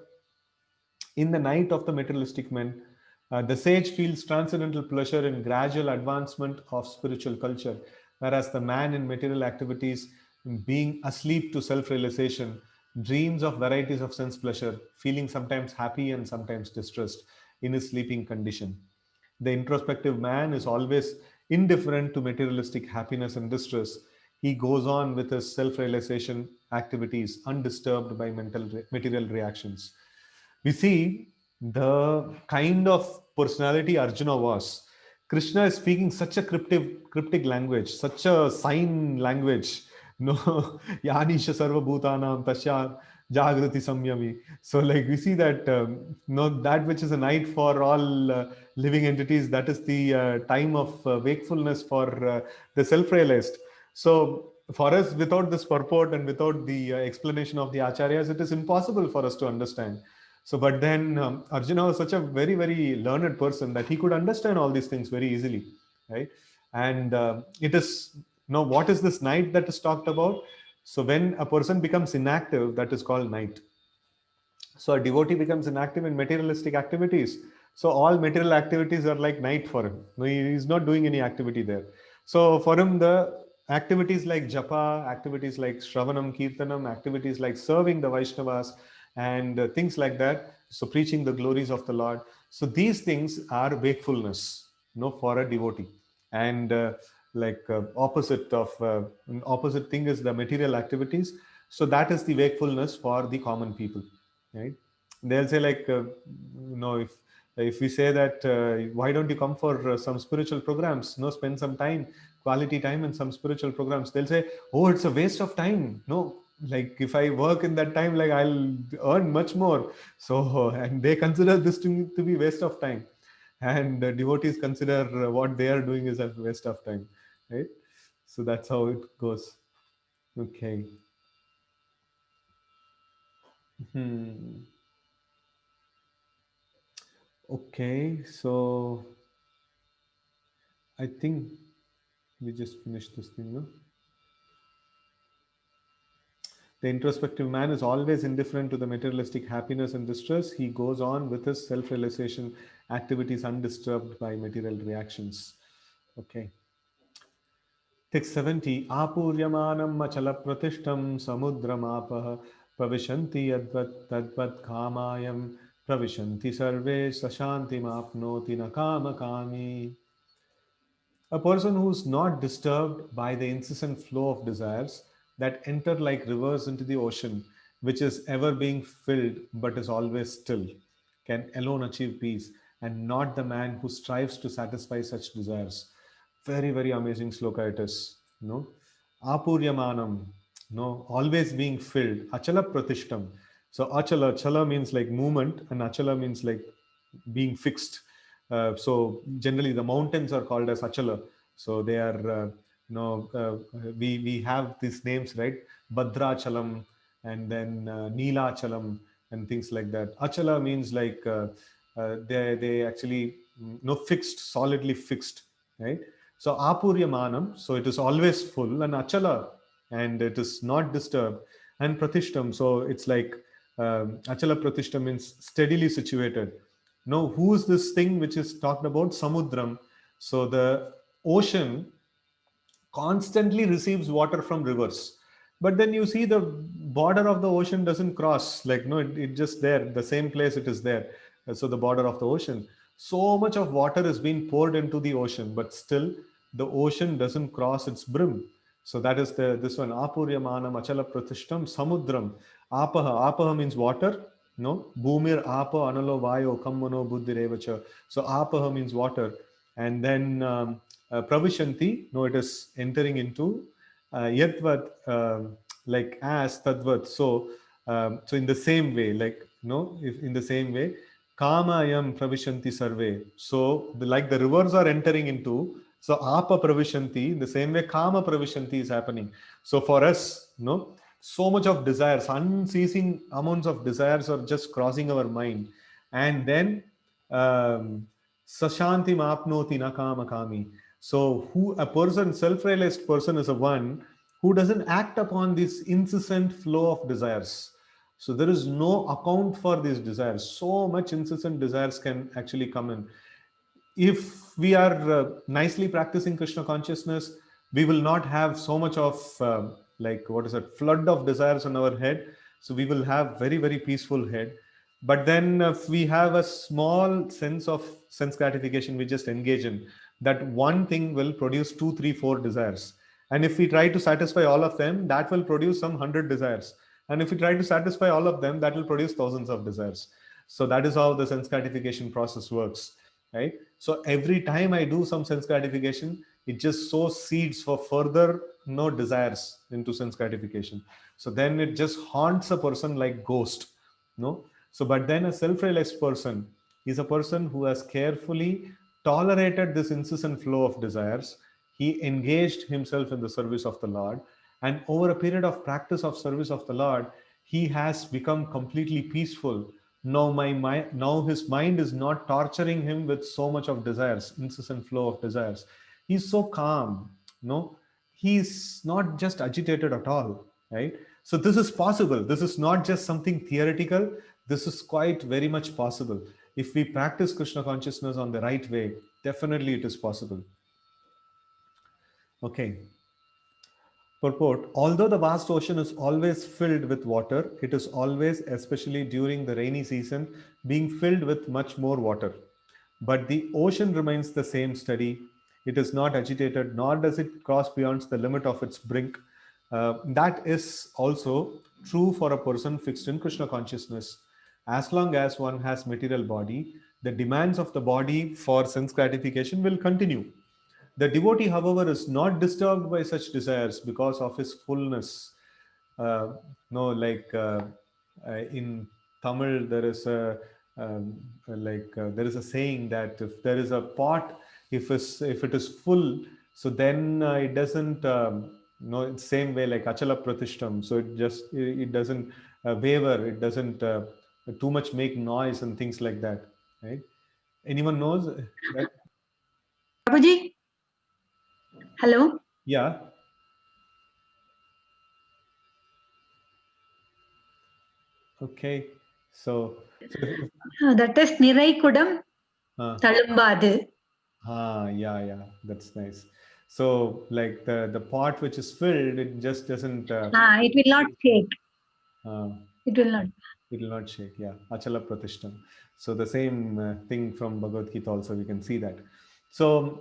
Speaker 1: in the night of the materialistic men. The sage feels transcendental pleasure in gradual advancement of spiritual culture, whereas the man in material activities, being asleep to self realization, dreams of varieties of sense pleasure, feeling sometimes happy and sometimes distressed in his sleeping condition. The introspective man is always indifferent to materialistic happiness and distress. He goes on with his self realization activities undisturbed by material reactions. We see the kind of personality Arjuna was. Krishna is speaking such a cryptic language, such a sign language. No, Yanisha Sarva Bhutanam Tasya Jagrati Samyami. So, like we see that no, that which is a night for all living entities, that is the time of wakefulness for the self-realized. So, for us, without this purport and without the explanation of the acharyas, it is impossible for us to understand. So, but then Arjuna was such a very, very learned person that he could understand all these things very easily, right? And it is, what is this night that is talked about? So, when a person becomes inactive, that is called night. So, a devotee becomes inactive in materialistic activities. So, all material activities are like night for him. No, he is not doing any activity there. So, for him, the activities like japa, activities like shravanam, kirtanam, activities like serving the Vaishnavas, and things like that. So, preaching the glories of the Lord. So, these things are wakefulness, for a devotee. And like opposite of an opposite thing is the material activities. So, that is the wakefulness for the common people, right? They'll say like, if we say that, why don't you come for some spiritual programs? No, spend some time, quality time in some spiritual programs. They'll say, oh, it's a waste of time. No, like if I work in that time, like I'll earn much more. So, and they consider this to be waste of time, and devotees consider what they are doing is a waste of time, right? So that's how it goes. Okay. Hmm. Okay, so I think we just finished this thing, no? The introspective man is always indifferent to the materialistic happiness and distress. He goes on with his self realization activities undisturbed by material reactions. Okay. Text 70. Apuryamanam machala pratishtam samudramapah pravishanti yadvat tadvat kamayam pravishanti sarve sashanti mapnoti nakama kami. A person who's not disturbed by the incessant flow of desires that enter like rivers into the ocean, which is ever being filled but is always still, can alone achieve peace, and not the man who strives to satisfy such desires. Very, very amazing sloka it is. Apuryamanam, always being filled. Achala pratishtam. So chala means like movement, and achala means like being fixed. So generally, the mountains are called as Achala. So they are, we have these names, right? Bhadrachalam, and then Neelachalam, and things like that. Achala means like they actually fixed, solidly fixed, right? So Apuryamanam, so it is always full, and Achala, and it is not disturbed, and Pratishtam, so it's like Achala Pratishtam means steadily situated. Now, who's this thing which is talked about? Samudram. So the ocean constantly receives water from rivers. But then you see the border of the ocean doesn't cross. Like, no, it just there, the same place it is there. So the border of the ocean. So much of water is being poured into the ocean, but still the ocean doesn't cross its brim. So that is this one. Apuryamanam achala pratishtam samudram. Apaha means water. No, bhumir apa analo vayo kammano buddhirevacha. So apaha means water, and then pravishanti. No, it is entering into yadvat, like as tadvat. So in the same way, like no, if in the same way, kamayam pravishanti sarve. So like the rivers are entering into. So apa pravishanti, in the same way kama pravishanti is happening. So for us, no, so much of desires, unceasing amounts of desires are just crossing our mind. And then sashanti mapnoti na kama kami. So who a person, self-realized person is a one who doesn't act upon this incessant flow of desires. So there is no account for these desires. So much incessant desires can actually come in. If we are nicely practicing Krishna consciousness, we will not have so much of like what is it, flood of desires on our head. So we will have very, very peaceful head. But then if we have a small sense of sense gratification, we just engage in that, one thing will produce 2, 3, 4 desires. And if we try to satisfy all of them, that will produce some 100 desires. And if we try to satisfy all of them, that will produce thousands of desires. So that is how the sense gratification process works, right? So every time I do some sense gratification, it just sows seeds for further no desires into sense gratification. So then it just haunts a person like ghost, no. So but then a self-realized person is a person who has carefully tolerated this incessant flow of desires. He engaged himself in the service of the Lord, and over a period of practice of service of the Lord, he has become completely peaceful. Now now his mind is not torturing him with so much of desires, incessant flow of desires. He's so calm. No, he's not just agitated at all, right? So this is possible. This is not just something theoretical. This is quite very much possible. If we practice Krishna consciousness on the right way, definitely it is possible. Okay. Purport: although the vast ocean is always filled with water, it is always, especially during the rainy season, being filled with much more water. But the ocean remains the same steady. It is not agitated, nor does it cross beyond the limit of its brink. That is also true for a person fixed in Krishna consciousness. As long as one has material body, the demands of the body for sense gratification will continue. The devotee, however, is not disturbed by such desires because of his fullness. No, like in Tamil, there is a there is a saying that if there is a pot, if it is full, so then it doesn't. No, it's same way like achala pratishtam. So it doesn't waver. It doesn't too much make noise and things like that. Right? Anyone knows that?
Speaker 2: Prabhuji, hello.
Speaker 1: Yeah. Okay. So
Speaker 2: That is Nirai Kudam Talumbadu.
Speaker 1: yeah, that's nice. So like the pot which is filled, it just doesn't
Speaker 2: It will not shake.
Speaker 1: uh,
Speaker 2: It will not.
Speaker 1: it will not shake. Yeah, achala pratishtam. So the same thing from Bhagavad Gita also we can see that. So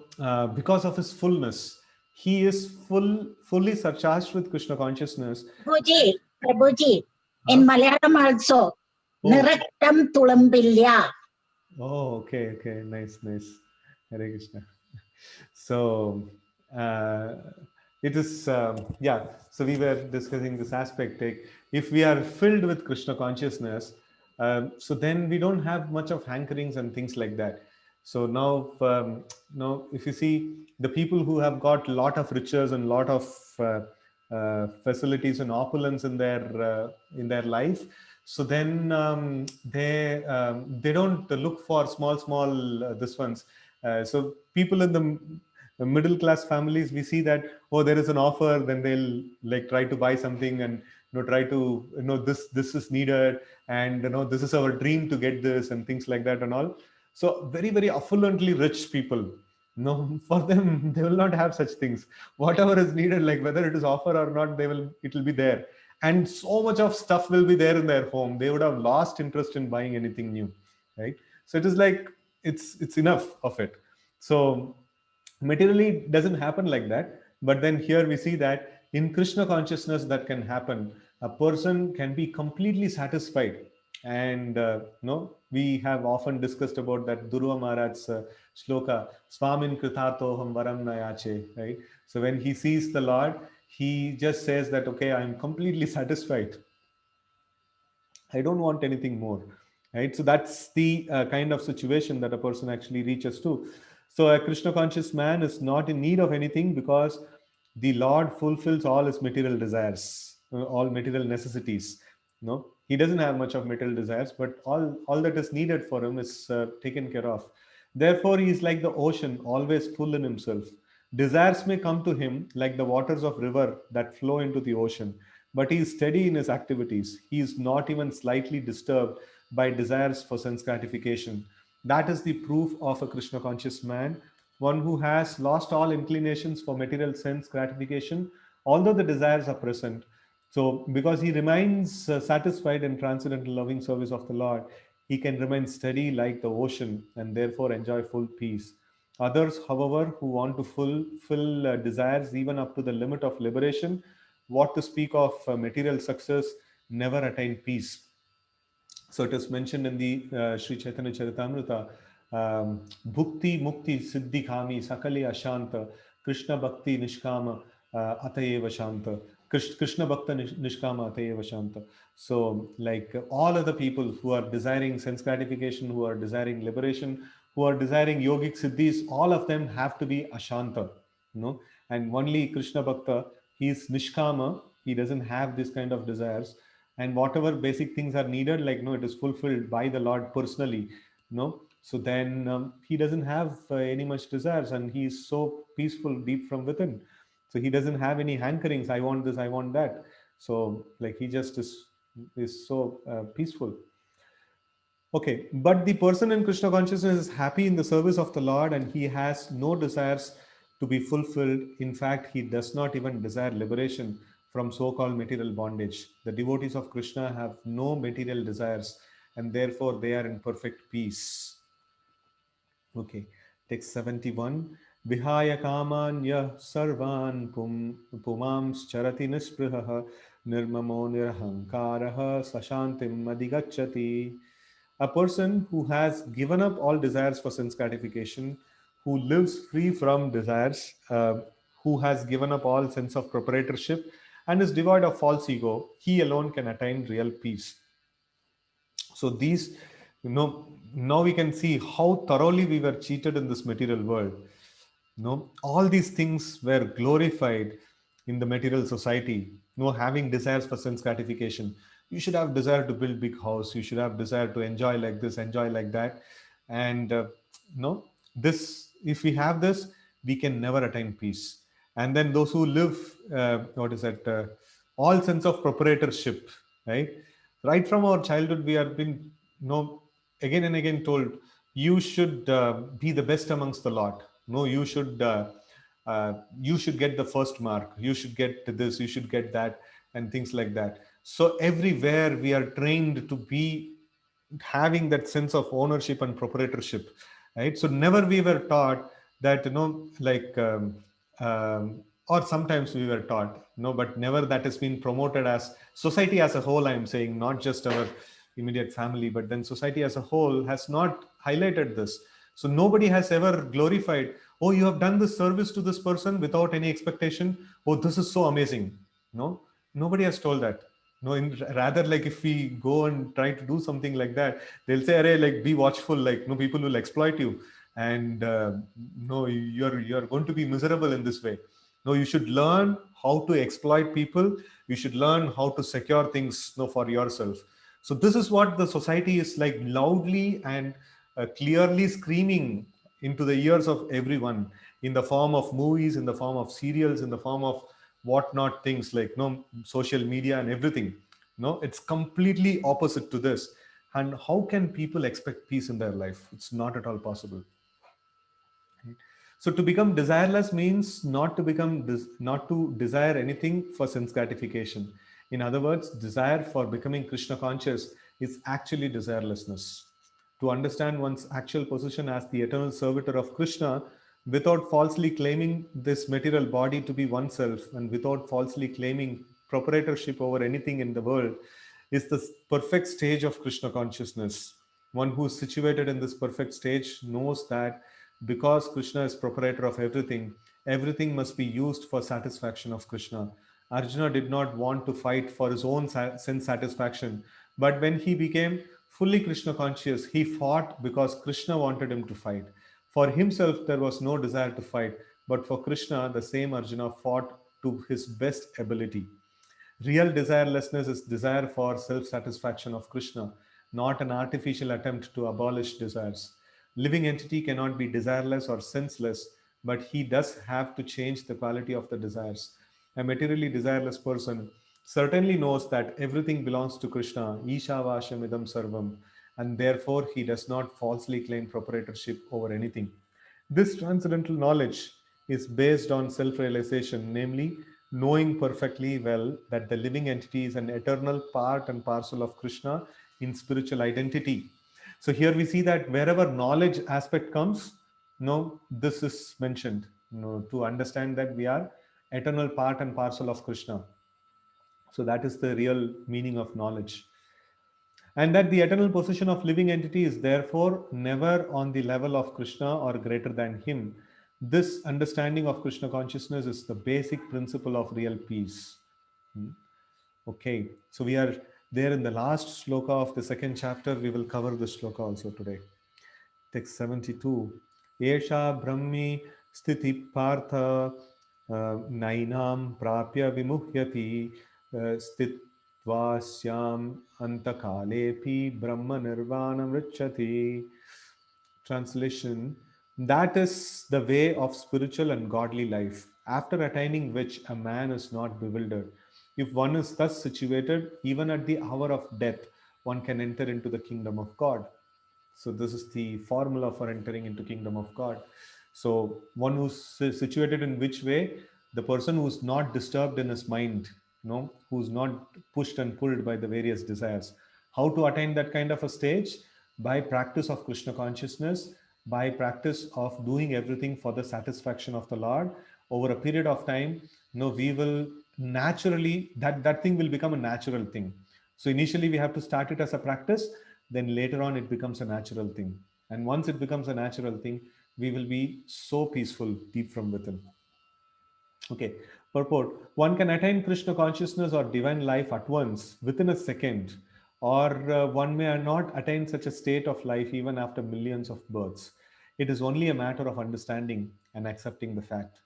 Speaker 1: because of his fullness, he is fully surcharged with Krishna consciousness.
Speaker 3: Prabhuji,
Speaker 1: Huh?
Speaker 3: in Malayalam also,
Speaker 1: Oh,
Speaker 3: Nirattam Tulambilya.
Speaker 1: oh, okay, nice. Hare Krishna. So uh, it is, yeah. So we were discussing this aspect. Like, if we are filled with Krishna consciousness, so then we don't have much of hankerings and things like that. So now if you see the people who have got lot of riches and lot of facilities and opulence in their life, so then they don't look for small this ones. So people in the middle class families, we see that, oh, there is an offer, then they'll like try to buy something, and try to this is needed, and this is our dream to get this and things like that and all. So very, very affluently rich people, no, for them they will not have such things. Whatever is needed, like whether it is offer or not, it will be there, and so much of stuff will be there in their home. They would have lost interest in buying anything new, right? So it is like it's enough of it. So materially it doesn't happen like that, but then here we see that In Krishna consciousness, that can happen. A person can be completely satisfied. And we have often discussed about that Dhruva Maharaj's shloka, Swamin Kritartoham Varam Nayache, right? So when he sees the Lord, he just says that, okay, I'm completely satisfied. I don't want anything more, right? So that's the kind of situation that a person actually reaches to. So a Krishna conscious man is not in need of anything because the Lord fulfills all his material desires, all material necessities. No, he doesn't have much of material desires, but all that is needed for him is taken care of. Therefore, he is like the ocean, always full in himself. Desires may come to him like the waters of river that flow into the ocean, but he is steady in his activities. He is not even slightly disturbed by desires for sense gratification. That is the proof of a Krishna conscious man, one who has lost all inclinations for material sense gratification, although the desires are present. So, because he remains satisfied in transcendental loving service of the Lord, he can remain steady like the ocean and therefore enjoy full peace. Others, however, who want to fulfill desires even up to the limit of liberation, what to speak of material success, never attain peace. So it is mentioned in the Sri Chaitanya Charitamrita, Bhukti Mukti Siddhi Kami Sakali Ashanta Krishna Bhakti Nishkama Atayeva Shanta. Krishna Bhakta Nishkama Atayeva Shanta. So, like all other people who are desiring sense gratification, who are desiring liberation, who are desiring yogic siddhis, all of them have to be Ashanta. No? And only Krishna Bhakta, he is Nishkama, he doesn't have this kind of desires, and whatever basic things are needed, like no, it is fulfilled by the Lord personally. No, so then he doesn't have any much desires, and he is so peaceful deep from within. So he doesn't have any hankerings, I want this, I want that. So like he just is so peaceful. Okay, but the person in Krishna consciousness is happy in the service of the Lord, and he has no desires to be fulfilled. In fact, he does not even desire liberation from so-called material bondage. The devotees of Krishna have no material desires, and therefore they are in perfect peace. Okay, text 71. Vihaya kamanya sarvan pumams charati nisprihaha nirmamo nirhankaraha sashantim adigachati. A person who has given up all desires for sense gratification, who lives free from desires, who has given up all sense of proprietorship and is devoid of false ego, he alone can attain real peace. So these, now we can see how thoroughly we were cheated in this material world. All these things were glorified in the material society. Having desires for sense gratification. You should have desire to build big house. You should have desire to enjoy like this, enjoy like that. And this, if we have this, we can never attain peace. And then those who live, all sense of proprietorship, right? Right from our childhood, we have been, again and again told, you should be the best amongst the lot. No, you should get the first mark. You should get this. You should get that, and things like that. So everywhere we are trained to be having that sense of ownership and proprietorship, right? So never we were taught that, or sometimes we were taught, but never that has been promoted as society as a whole. I'm saying not just our immediate family, but then society as a whole has not highlighted this. So nobody has ever glorified, oh, you have done this service to this person without any expectation. Oh, this is so amazing. No, nobody has told that. No, rather, like if we go and try to do something like that, they'll say, "Arey, like be watchful. Like no, people will exploit you, and no, you're going to be miserable in this way. No, you should learn how to exploit people. You should learn how to secure things, for yourself." So this is what the society is like loudly and clearly screaming into the ears of everyone in the form of movies, in the form of serials, in the form of whatnot things like social media and everything. No, it's completely opposite to this. And how can people expect peace in their life? It's not at all possible. So to become desireless means not to desire anything for sense gratification. In other words, desire for becoming Krishna conscious is actually desirelessness. To understand one's actual position as the eternal servitor of Krishna, without falsely claiming this material body to be oneself and without falsely claiming proprietorship over anything in the world, is the perfect stage of Krishna consciousness. One who is situated in this perfect stage knows that because Krishna is proprietor of everything, everything must be used for satisfaction of Krishna. Arjuna did not want to fight for his own sense satisfaction, but when he became fully Krishna conscious, he fought because Krishna wanted him to fight. For himself, there was no desire to fight, but for Krishna, the same Arjuna fought to his best ability. Real desirelessness is desire for self satisfaction of Krishna, not an artificial attempt to abolish desires. Living entity cannot be desireless or senseless, but he does have to change the quality of the desires. A materially desireless person certainly knows that everything belongs to Krishna, Ishavasham idam sarvam, and therefore he does not falsely claim proprietorship over anything. This transcendental knowledge is based on self realization, namely, knowing perfectly well that the living entity is an eternal part and parcel of Krishna in spiritual identity. So, here we see that wherever knowledge aspect comes, no, this is mentioned, to understand that we are eternal part and parcel of Krishna. So, that is the real meaning of knowledge, and that the eternal position of living entity is therefore never on the level of Krishna or greater than him. This understanding of Krishna consciousness is the basic principle of real peace. Okay, so we are there in the last sloka of the second chapter. We will cover this sloka also today. Text 72. Esha Brahmi Sthiti Partha Nainam Prapya Vimuhyati Stitvasyam Antakalepi Brahma Nirvana Vrichyati. Translation: that is the way of spiritual and godly life, after attaining which a man is not bewildered. If one is thus situated, even at the hour of death, one can enter into the kingdom of God. So this is the formula for entering into kingdom of God. So one who's situated in which way? The person who's not disturbed in his mind, who's not pushed and pulled by the various desires. How to attain that kind of a stage? By practice of Krishna consciousness, by practice of doing everything for the satisfaction of the Lord. Over a period of time, we will naturally, that thing will become a natural thing. So initially we have to start it as a practice, then later on it becomes a natural thing. And once it becomes a natural thing, we will be so peaceful deep from within. Okay, purport. One can attain Krishna consciousness or divine life at once, within a second, or one may not attain such a state of life even after millions of births. It is only a matter of understanding and accepting the fact.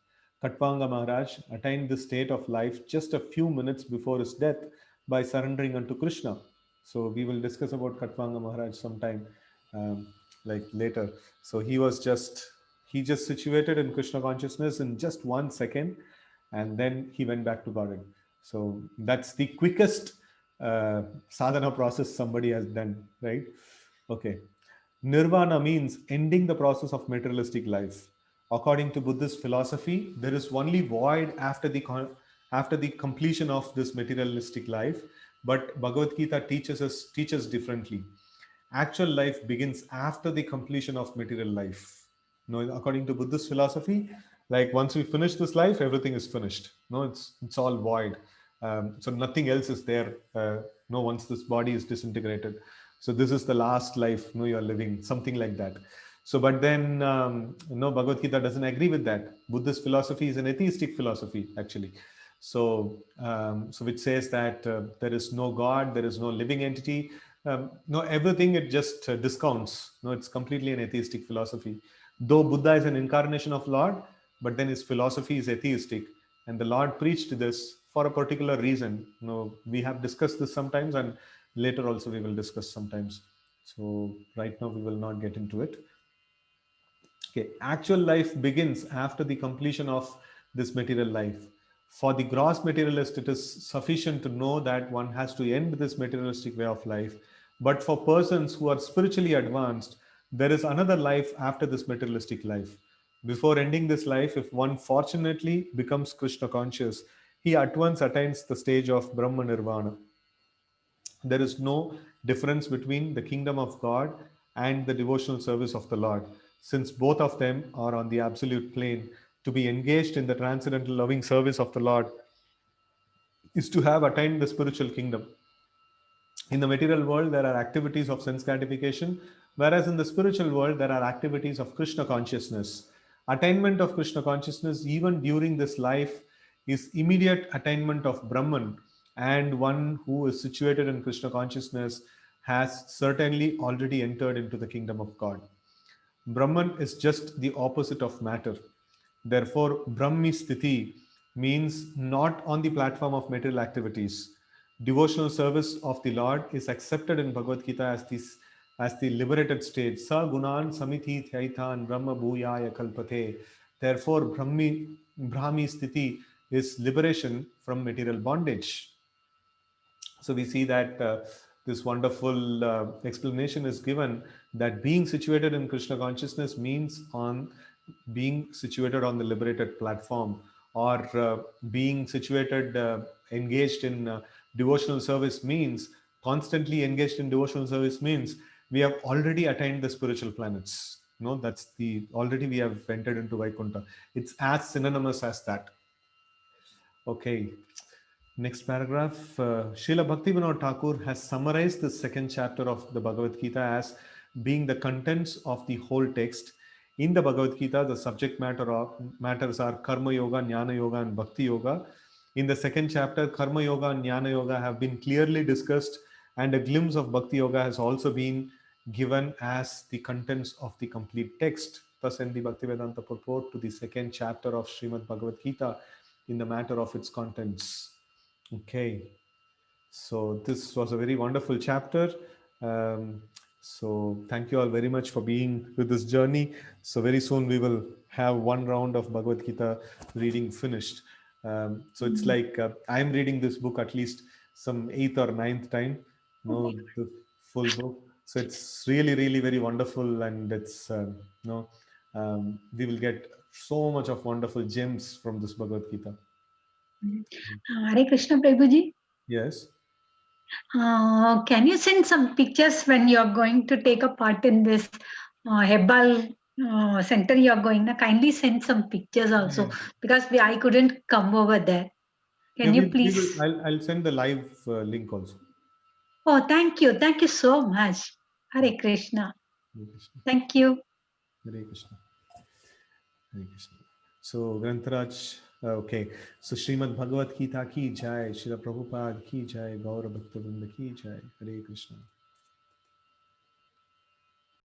Speaker 1: Katvanga Maharaj attained this state of life just a few minutes before his death by surrendering unto Krishna. So we will discuss about Katvanga Maharaj sometime, like later. So he just situated in Krishna consciousness in just 1 second, and then he went back to Godhead. So that's the quickest sadhana process somebody has done, right? Okay. Nirvana means ending the process of materialistic life. According to Buddhist philosophy, there is only void after the completion of this materialistic life. But Bhagavad Gita teaches differently. Actual life begins after the completion of material life. According to Buddhist philosophy, like once we finish this life, everything is finished. It's all void. So nothing else is there. Once this body is disintegrated. So this is the last life you're living, something like that. So, but then Bhagavad Gita doesn't agree with that. Buddhist philosophy is an atheistic philosophy, actually. So, which says that there is no God, there is no living entity. Everything it just discounts. It's completely an atheistic philosophy. Though Buddha is an incarnation of Lord, but then his philosophy is atheistic. And the Lord preached this for a particular reason. We have discussed this sometimes, and later also we will discuss sometimes. So right now we will not get into it. Okay, actual life begins after the completion of this material life. For the gross materialist, it is sufficient to know that one has to end this materialistic way of life. But for persons who are spiritually advanced, there is another life after this materialistic life. Before ending this life, if one fortunately becomes Krishna conscious, he at once attains the stage of Brahma Nirvana. There is no difference between the kingdom of God and the devotional service of the Lord. since both of them are on the absolute plane. To be engaged in the transcendental loving service of the Lord is to have attained the spiritual kingdom. In the material world, there are activities of sense gratification, whereas in the spiritual world, there are activities of Krishna consciousness. Attainment of Krishna consciousness, even during this life, is immediate attainment of Brahman, and one who is situated in Krishna consciousness has certainly already entered into the kingdom of God. Brahman is just the opposite of matter. Therefore, Brahmi Sthiti means not on the platform of material activities. Devotional service of the Lord is accepted in Bhagavad Gita as the liberated state. Sa gunan samiti thyaitan brahma bhuyaya kalpate. Therefore, Brahmi Sthiti is liberation from material bondage. So we see that this wonderful explanation is given that being situated in Krishna consciousness means on being situated on the liberated platform, or being situated, engaged in devotional service means constantly engaged in devotional service means we have already attained the spiritual planets. No, that's the already we have entered into Vaikuntha. It's as synonymous as that. Okay. Next paragraph. Srila Bhaktivinoda Thakur has summarized the second chapter of the Bhagavad Gita as being the contents of the whole text. In the Bhagavad Gita, the subject matters are Karma Yoga, Jnana Yoga, and Bhakti Yoga. In the second chapter, Karma Yoga and Jnana Yoga have been clearly discussed, and a glimpse of Bhakti Yoga has also been given as the contents of the complete text. Thus, in the Bhaktivedanta purport to the second chapter of Srimad Bhagavad Gita, in the matter of its contents. Okay, so this was a very wonderful chapter. So thank you all very much for being with this journey. So very soon we will have one round of Bhagavad Gita reading finished. So it's like I'm reading this book at least some 8th or 9th time, the full book. So it's really, really very wonderful, and it's we will get so much of wonderful gems from this Bhagavad Gita.
Speaker 2: Hare Krishna, Prabhuji.
Speaker 1: Yes.
Speaker 2: Can you send some pictures when you are going to take a part in this Hebbal center you are going? Kindly send some pictures also, because I couldn't come over there. Can you please?
Speaker 1: I'll send the live link also.
Speaker 2: Oh, thank you. Thank you so much. Hare Krishna.
Speaker 1: Hare Krishna.
Speaker 2: Thank you.
Speaker 1: Hare Krishna. Hare Krishna. So, Grantaraj, okay. So, Srimad Bhagavad Gita ki jai, Srila Prabhupada ki jai, Gaura Bhakta Vrinda ki jai. Hare Krishna.